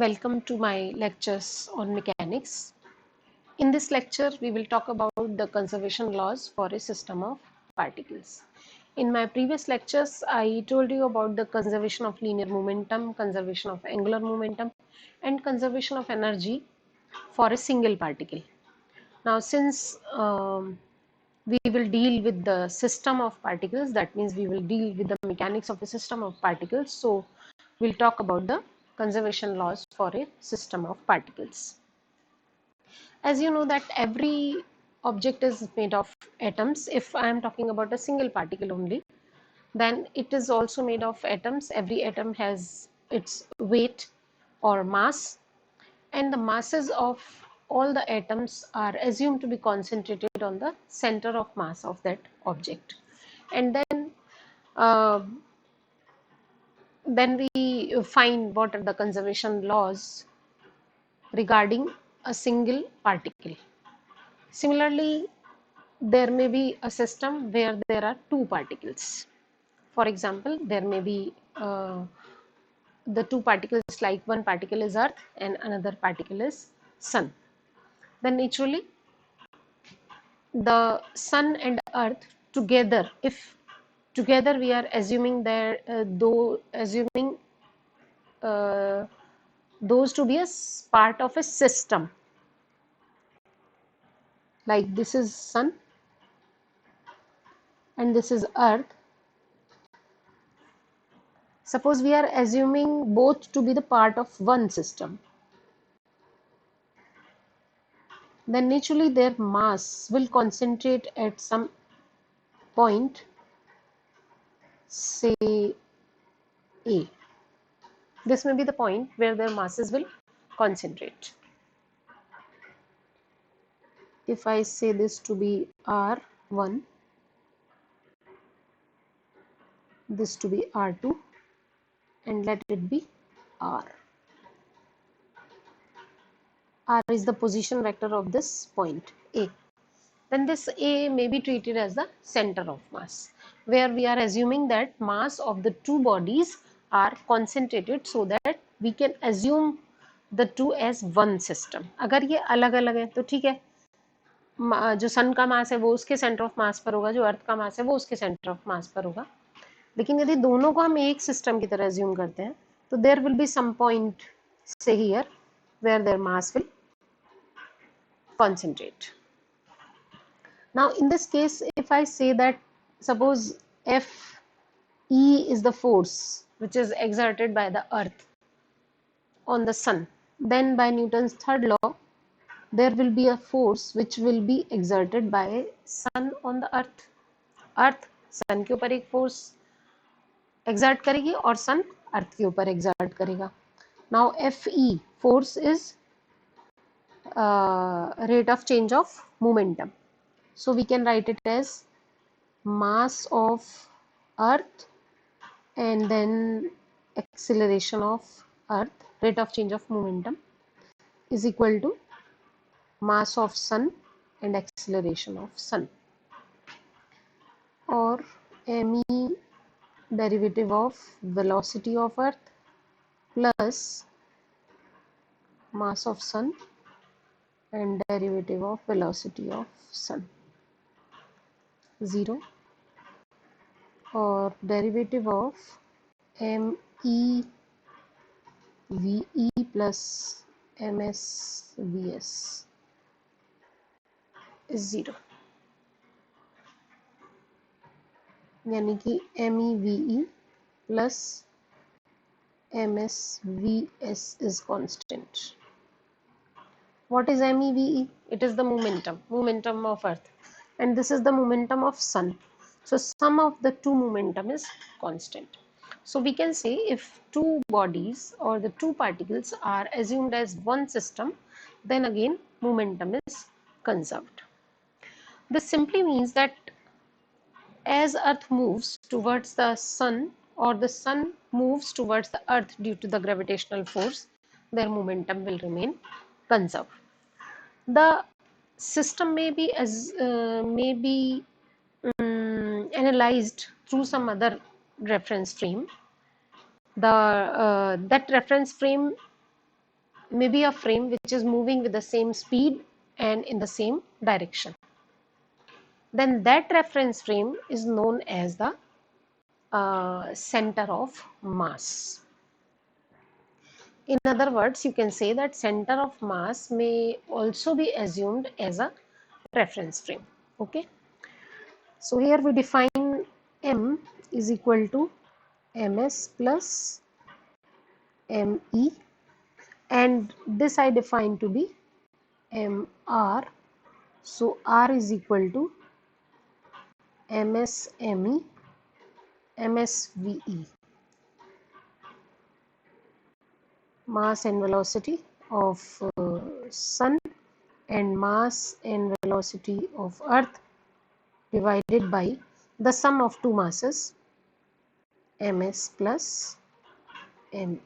Welcome to my lectures on mechanics. In this lecture, we will talk about the conservation laws for a system of particles. In my previous lectures, I told you about the conservation of linear momentum, conservation of angular momentum, and conservation of energy for a single particle. Now, since we will deal with the system of particles, that means we will deal with the mechanics of a system of particles. So, we'll talk about the conservation laws for a system of particles. As you know that every object is made of atoms. If I am talking about a single particle only, then it is also made of atoms. Every atom has its weight or mass, and the masses of all the atoms are assumed to be concentrated on the center of mass of that object. And uh, then we find what are the conservation laws regarding a single particle. Similarly, there may be a system where there are two particles. For example, there may be the two particles, like one particle is earth and another particle is sun. Then naturally the sun and earth together, if together we are assuming that though assuming uh, those to be a part of a system, like this is sun and this is earth. Suppose we are assuming both to be the part of one system, then naturally their mass will concentrate at some point, say A. This may be the point where their masses will concentrate. If I say this to be R1, this to be R2, and let it be R. R is the position vector of this point A. Then this A may be treated as the center of mass, where we are assuming that mass of the two bodies are concentrated so that we can assume the two as one system. अगर ये अलग अलग है तो ठीक है, जो सन का मास है वो उसके सेंटर ऑफ मास पर होगा, जो अर्थ का मास है वो उसके सेंटर ऑफ मास पर होगा. लेकिन यदि दोनों को हम एक सिस्टम की तरह अज्यूम करते हैं तो there will be some point से here where there mass will concentrate. Now in this case, if I say that suppose F E is the force which is exerted by the earth on the sun, then by Newton's third law there will be a force which will be exerted by sun on the earth. Earth sun के ऊपर एक force exert करेगी और sun earth के ऊपर exert करेगा. Now Fe force is rate of change of momentum. So we can write it as mass of earth and then acceleration of earth, rate of change of momentum, is equal to mass of sun and acceleration of sun, or me derivative of velocity of earth plus mass of sun and derivative of velocity of sun, 0, or derivative of me ve plus ms vs is 0. यानी कि me ve plus ms vs is constant. What is me ve? It is the momentum of earth, and this is the momentum of sun. So sum of the two momentum is constant. So we can say if two bodies or the two particles are assumed as one system, then again momentum is conserved. This simply means that as earth moves towards the sun or the sun moves towards the earth due to the gravitational force, their momentum will remain conserved. The system may be analyzed through some other reference frame. That reference frame maybe a frame which is moving with the same speed and in the same direction, then that reference frame is known as the center of mass. In other words, you can say that center of mass may also be assumed as a reference frame. Okay. So here we define M is equal to ms plus me, and this I define to be mr. So r is equal to msme msve, mass and velocity of sun and mass and velocity of earth divided by the sum of two masses ms plus me.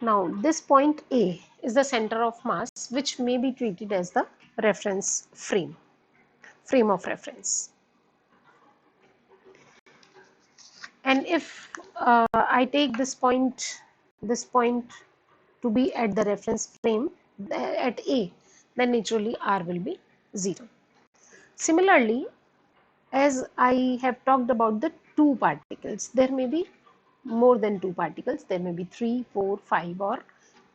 Now this point A is the center of mass, which may be treated as the reference frame of reference. And if I take this point to be at the reference frame at A, then naturally R will be 0. Similarly, as I have talked about the two particles, there may be more than two particles, there may be 3, 4, 5 or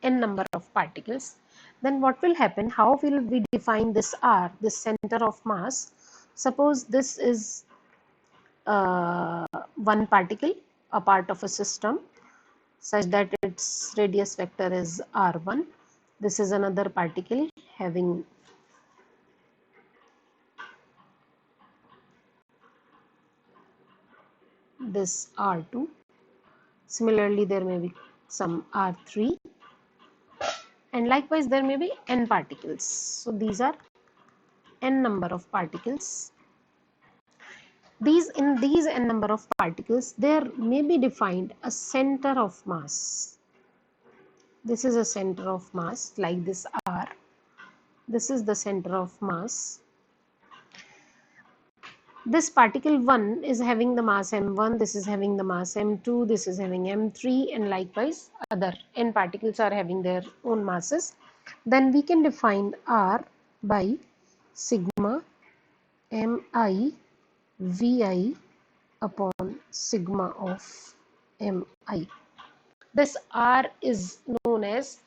n number of particles. Then what will happen, how will we define this R, this center of mass? Suppose this is one particle, a part of a system, such that its radius vector is r1. This is another particle having this r2. Similarly, there may be some r3, and likewise there may be n particles. So these are n number of particles. In these n number of particles, there may be defined a center of mass. This is a center of mass like this R. This is the center of mass. This particle 1 is having the mass m1, this is having the mass m2, this is having m3, and likewise other n particles are having their own masses. Then we can define R by sigma mi vi upon sigma of mi. This R is known as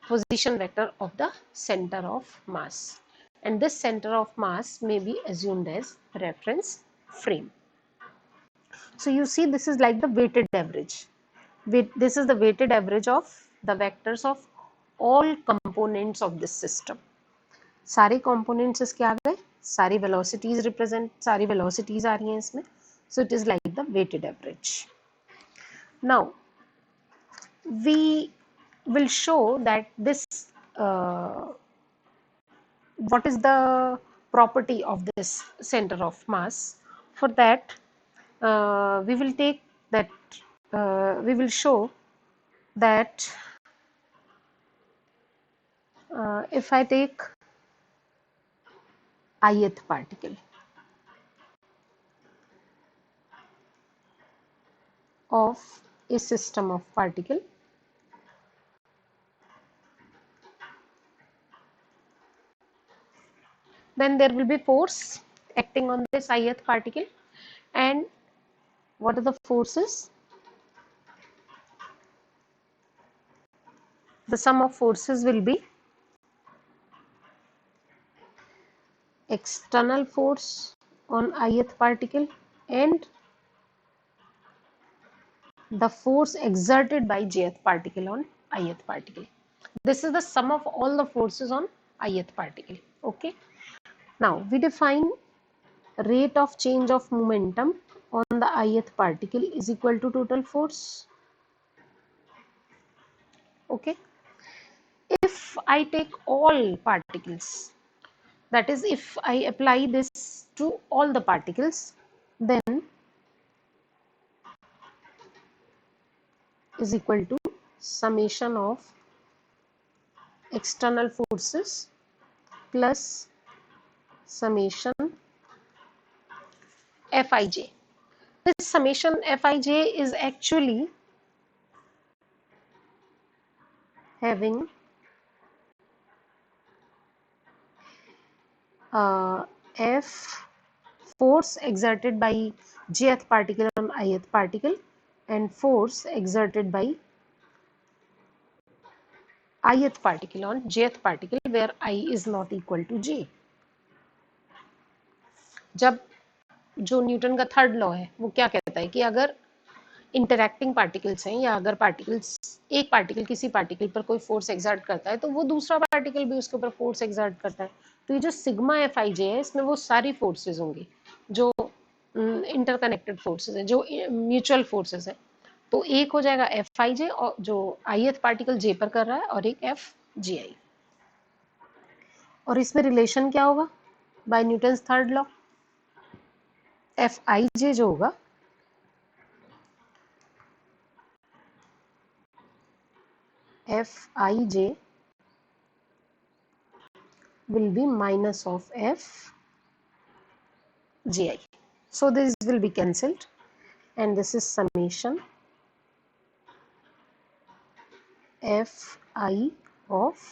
position vector of the center of mass, and this center of mass may be assumed as reference frame. So you see, this is like the weighted average. This is the weighted average of the vectors of all components of this system. सारे components इसके आ गए, सारी velocities represent, सारी velocities आ रही हैं इसमें. So it is like the weighted average. Now we will show that this what is the property of this center of mass. For that we will take that we will show that if I take ith particle of a system of particle, then there will be force acting on this ith particle. And what are the forces? The sum of forces will be external force on ith particle and the force exerted by jth particle on ith particle. This is the sum of all the forces on ith particle. Okay. Now we define rate of change of momentum on the ith particle is equal to total force. Okay. If I take all particles, that is, if I apply this to all the particles, then is equal to summation of external forces plus summation Fij. This summation Fij is actually having F force exerted by jth particle on ith particle and force exerted by ith particle on jth particle where I is not equal to j. जब जो Newton का third law है वो क्या कहता है कि अगर इंटरैक्टिंग पार्टिकल्स हैं या अगर पार्टिकल्स एक पार्टिकल किसी पार्टिकल पर कोई फोर्स एक्सर्ट करता है तो वो दूसरा पार्टिकल भी उसके ऊपर फोर्स एक्सर्ट करता है। तो ये जो सिग्मा एफ आई जे है इसमें वो सारी फोर्सेस होंगी जो इंटरकनेक्टेड फोर्सेस है, जो म्यूचुअल फोर्सेस है। तो एक हो जाएगा एफ आई जे और जो आई पार्टिकल जे पर कर रहा है और एक एफ जी आई। और इसमें रिलेशन क्या होगा by Newton's third law? F I J जो होगा F I J will be minus of f gi. So this will be cancelled and this is summation fi of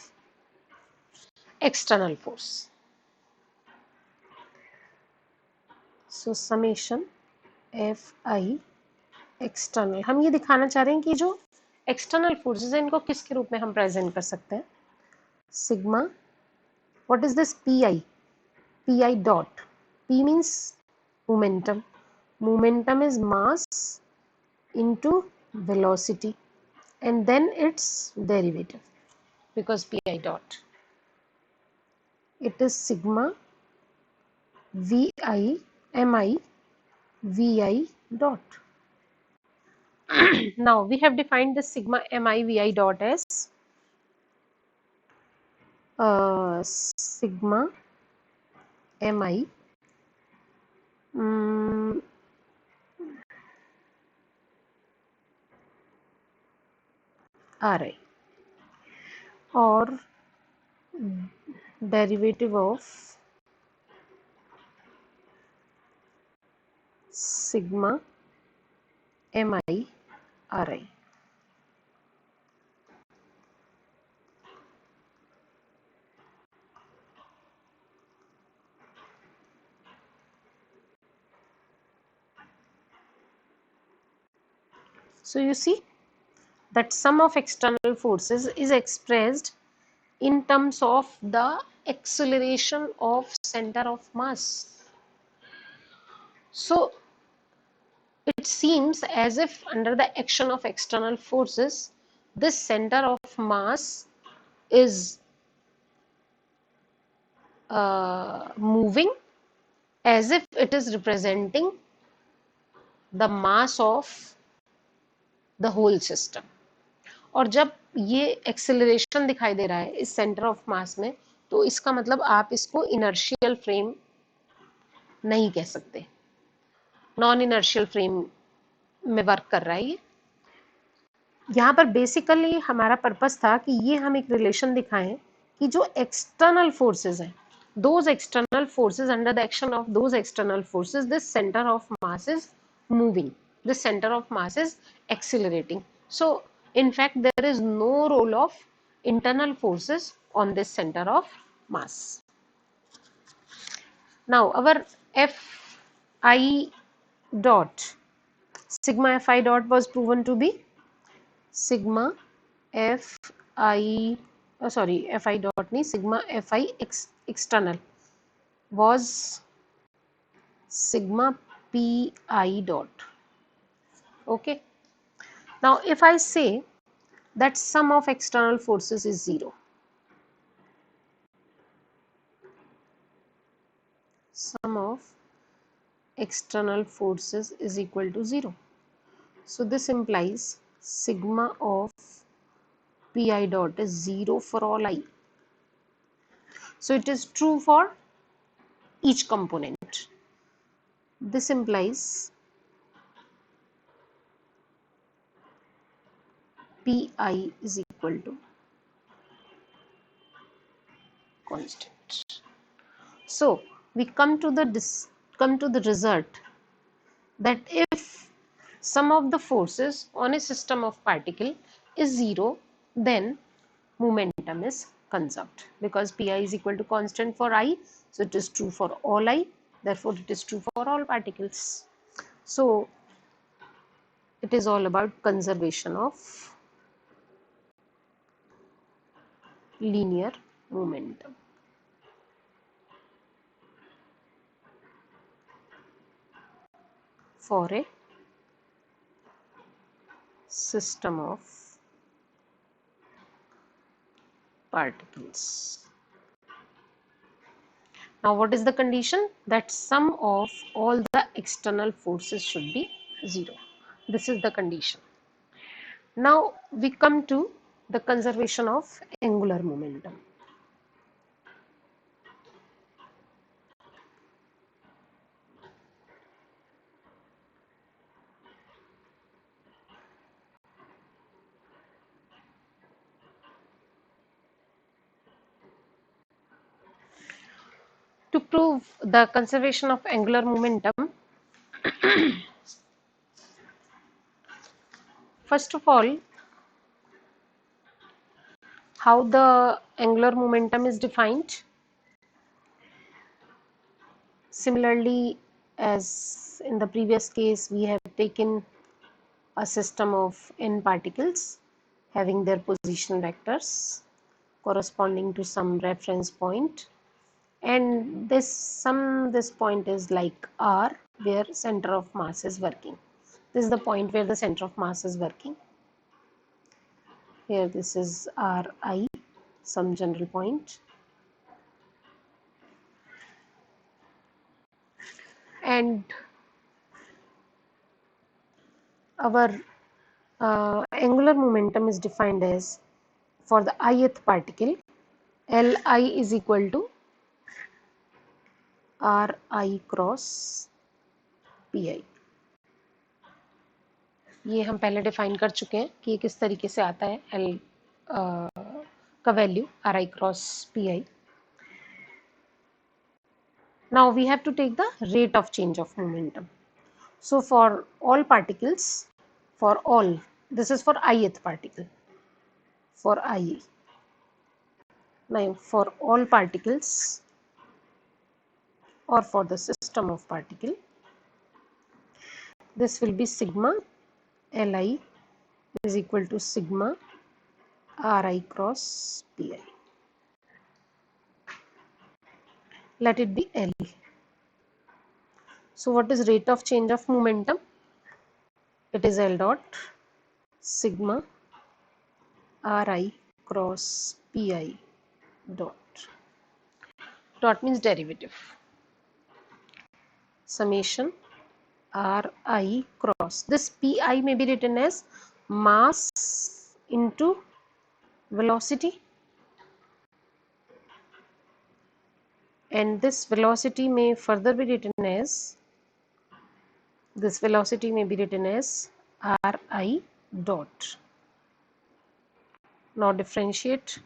external force. So summation fi external, हम ये दिखाना चाह रहे हैं कि जो एक्सटर्नल फोर्सेस है इनको किसके रूप में हम प्रेजेंट कर सकते हैं? Sigma, what is this pi dot, p means momentum, momentum is mass into velocity and then its derivative, because pi dot, it is sigma vi mi vi dot. Now we have defined the sigma mi vi dot as sigma mi ri or derivative of sigma mi ri. So you see that sum of external forces is expressed in terms of the acceleration of center of mass. So it seems as if under the action of external forces this center of mass is moving as if it is representing the mass of the whole system. और जब ये acceleration दिखाई दे रहा है इस centre of mass में तो इसका मतलब आप इसको इनर्शियल फ्रेम नहीं कह सकते, नॉन इनर्शियल फ्रेम में वर्क कर रहा है ये। यहाँ पर बेसिकली हमारा पर्पस था कि ये हम एक रिलेशन दिखाएं कि जो एक्सटर्नल फोर्सेस हैं, those external forces, under the action of those external forces, this center of mass is moving, this center of mass is accelerating. So in fact there is no role of internal forces on this center of mass. Now our fi dot, sigma fi dot was proven to be sigma fi fi dot नहीं, sigma fi external was sigma pi dot. Okay, now if I say that sum of external forces is 0, sum of external forces is equal to 0, so this implies sigma of pi dot is 0 for all I. So it is true for each component. This implies pi is equal to constant. So we come to the result that if sum of the forces on a system of particle is 0, then momentum is conserved, because pi is equal to constant for I, so it is true for all I, therefore it is true for all particles. So it is all about conservation of linear momentum. For a system of particles. Now what is the condition? That sum of all the external forces should be 0. This is the condition. Now we come to the conservation of angular momentum. To prove the conservation of angular momentum, first of all, how the angular momentum is defined? Similarly, as in the previous case, we have taken a system of n particles having their position vectors corresponding to some reference point, and this point is like R, where center of mass is working. This is the point where the center of mass is working. Here this is Ri, some general point, and our angular momentum is defined as, for the ith particle, Li is equal to Ri cross Pi. ये हम पहले define कर चुके हैं कि ये किस तरीके से आता है L का value Ri cross Pi. Now we have to take the rate of change of momentum. So for all particles, for all, this is for ith particle, for I. Now for all particles or for the system of particle, this will be sigma Li is equal to sigma Ri cross Pi. Let it be L. So what is rate of change of momentum? It is L dot sigma Ri cross Pi dot. Dot means derivative. Summation Ri cross. This Pi may be written as mass into velocity, and this velocity may further be written as, this velocity may be written as Ri dot. Now differentiate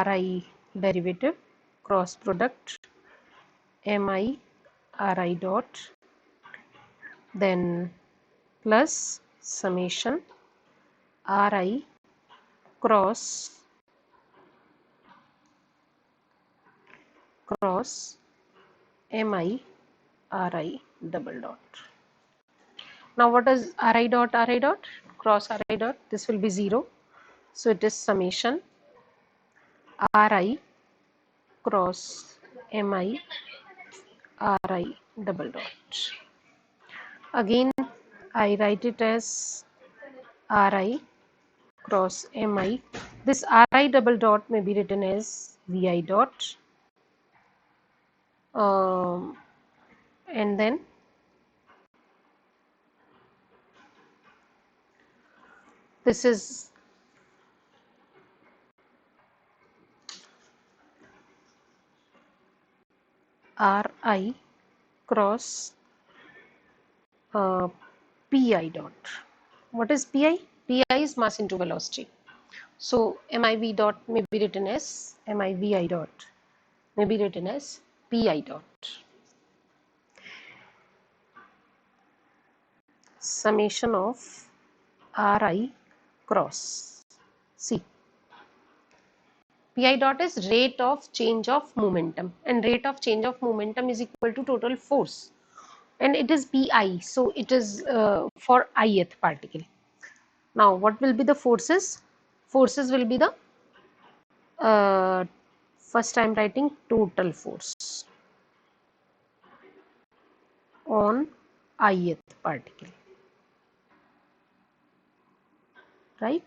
Ri derivative, cross product Mi Ri dot, then plus summation Ri cross Mi Ri double dot. Now what is Ri dot? Ri dot cross Ri dot, this will be 0. So it is summation Ri cross Mi Ri double dot. Again I write it as Ri cross Mi. This Ri double dot may be written as Vi dot, and then this is Ri cross Pi dot. What is Pi? Pi is mass into velocity. So MIV dot may be written as MIVI dot, may be written as Pi dot. Summation of Ri cross. See, Pi dot is rate of change of momentum, and rate of change of momentum is equal to total force, and it is Pi, so it is for ith particle. Now what will be the forces? Forces will be the first I am writing total force on ith particle, right?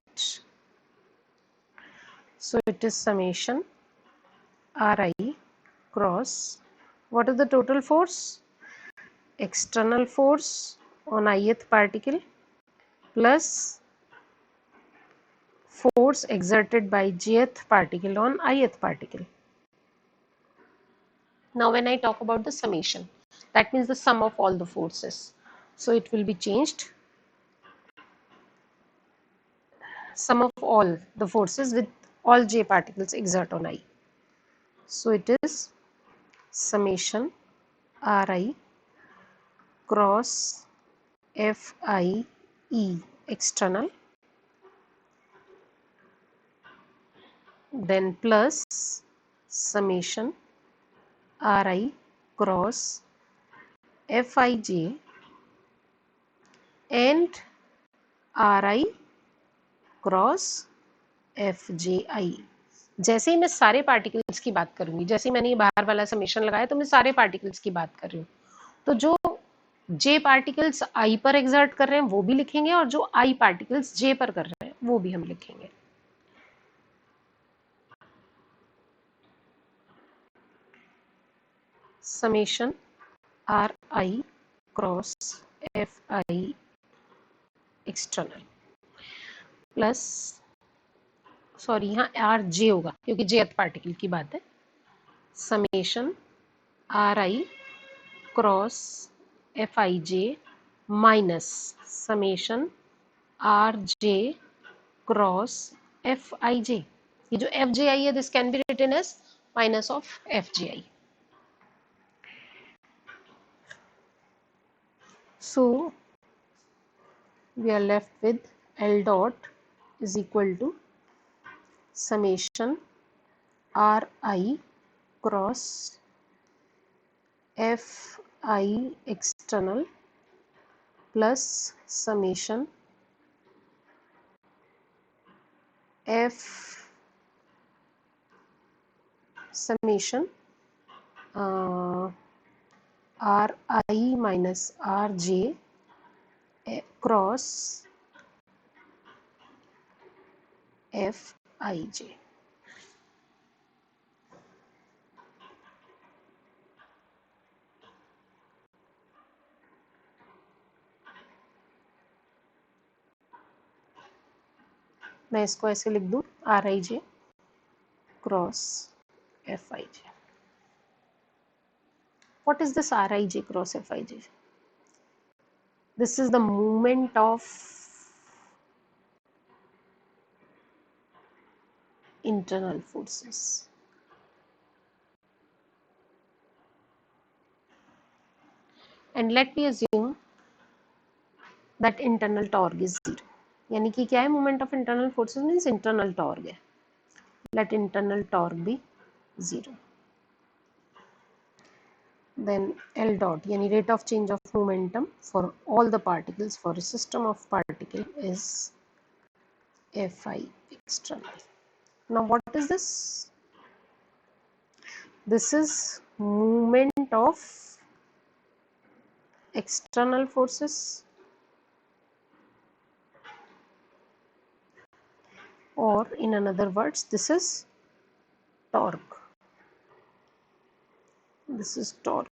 So it is summation Ri cross, what is the total force? External force on ith particle plus force exerted by jth particle on ith particle. Now when I talk about the summation, that means the sum of all the forces. So it will be changed, sum of all the forces with all j particles exert on I. So it is summation Ri cross Fi E external, then plus summation Ri cross Fij and Ri cross Fji. जैसे ही मैं सारे particles की बात करूंगी, जैसे मैंने ये बाहर वाला समेशन लगाया तो मैं सारे पार्टिकल्स की बात कर रही हूँ, तो जो j पार्टिकल्स i पर एक्सर्ट कर रहे हैं वो भी लिखेंगे और जो i पार्टिकल्स j पर कर रहे हैं वो भी हम लिखेंगे. Summation Ri cross Fi external plus, sorry यहाँ आर जे होगा क्योंकि jth पार्टिकल की बात है, summation Ri cross Fij minus summation Rj cross Fij. ये जो Fji है this can be written as minus of Fji. So we are left with L dot is equal to summation Ri cross Fi external plus summation Ri minus Rj cross Fij. मैं इसको ऐसे लिख दूं Rij cross Fij. What is this Rij cross Fij? This is the moment of internal forces. And let me assume that internal torque is 0. यानी कि क्या है, moment of internal forces means internal torque है. Let internal torque be 0. Then L dot यानी rate of change of momentum for all the particles for a system of particle is Fi external. Now what is this? This is movement of external forces, or in another words this is torque. This is torque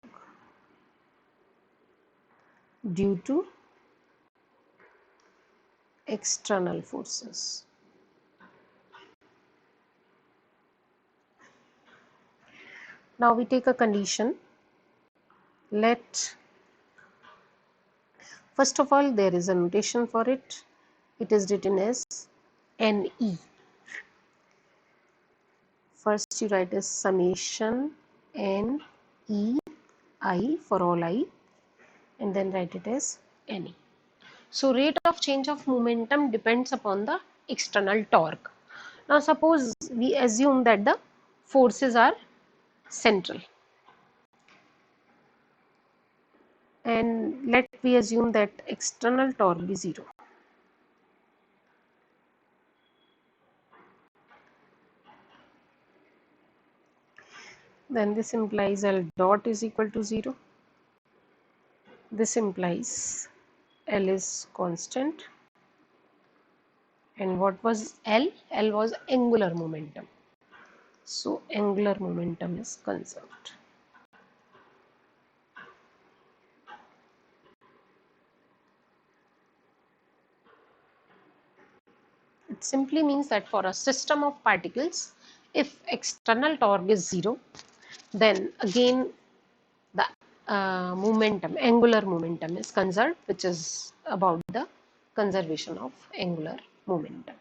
due to external forces. Now we take a condition. Let, first of all there is a notation for it. It is written as Ne. First you write as summation Ne I for all I, and then write it as Ne. So rate of change of momentum depends upon the external torque. Now suppose we assume that the forces are central, and let we assume that external torque is 0. Then this implies L dot is equal to 0. This implies L is constant. And what was L? L was angular momentum. So angular momentum is conserved. It simply means that for a system of particles, if external torque is 0, then again the momentum, angular momentum is conserved, which is about the conservation of angular momentum.